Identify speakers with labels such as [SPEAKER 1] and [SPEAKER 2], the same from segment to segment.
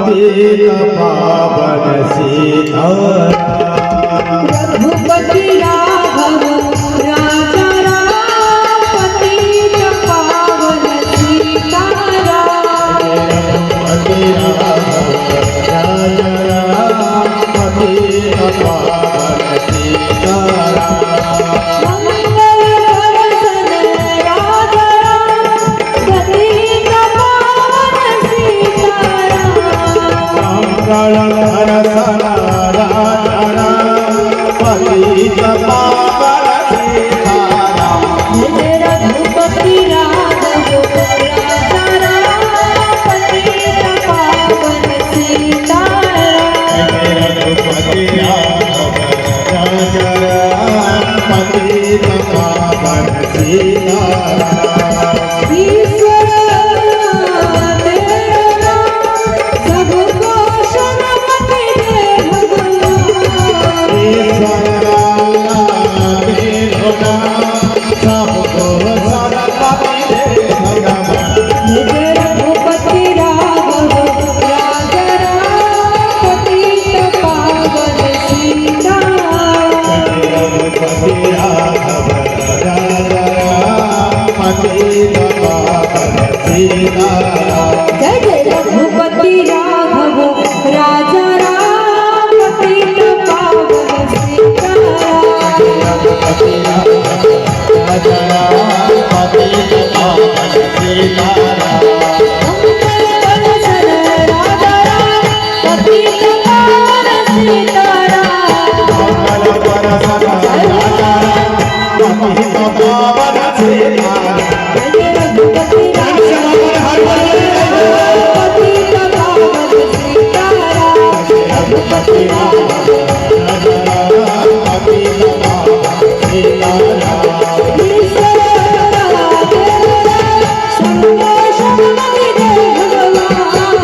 [SPEAKER 1] पतित पावन सीताराम
[SPEAKER 2] रघुपति राघव राजा राम पतित पावन सीताराम
[SPEAKER 1] रघुपति राघव राजा राम पतित पावन सीताराम
[SPEAKER 2] मंगल दर्शन राजा राम पतित पावन सीताराम
[SPEAKER 1] मंगल दर्शन राजा राम पतित पावन सीताराम
[SPEAKER 2] रघुपति राघव राजा राम पतित पावन सीताराम
[SPEAKER 1] रघुपति राघव राजा राम पतित पावन सीताराम
[SPEAKER 2] ईश्वर तेरा नाम सबको शरणपति दे भगवान
[SPEAKER 1] ईश्वर तेरो नाम सबको शरणपति दे भगवान
[SPEAKER 2] रघुपति राघव राजा राम पतित पावन सीताराम
[SPEAKER 1] रघुपति राघव राजा राम पतित पावन सीताराम
[SPEAKER 2] जय जय रघुपति राघव राजा राम पतित पावन सीताराम
[SPEAKER 1] रघुपति राघव राजा राम पतित पावन सीताराम
[SPEAKER 2] मंगल दर्शन राजा राम पतित पावन सीताराम
[SPEAKER 1] मंगल दर्शन राजा राम पतित पावन सीताराम
[SPEAKER 2] जय रघुपति राघव पतित पावन सीताराम
[SPEAKER 1] रघुपति राघव राजा राम पतित पावन सीताराम
[SPEAKER 2] ईश्वर तेरा संदेश हमें दे भगवान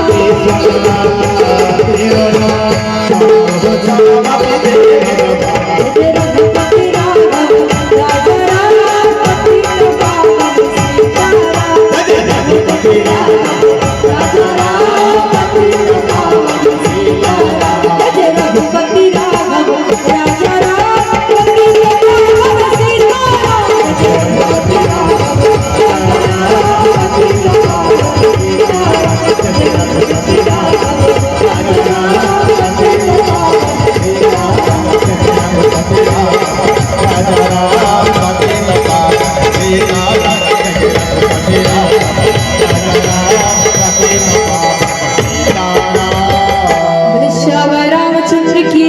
[SPEAKER 2] रघुपति राघव राजा राम पतित पावन सीताराम रघुपति राघव राजा राम पतित पावन सीताराम जय रघुपति राघव राजा राम पतित पावन सीताराम जय रघुपति राघव राजा राम पतित पावन सीताराम जय रघुपति राघव राजा राम पतित पावन वृषभ रामचंद्र की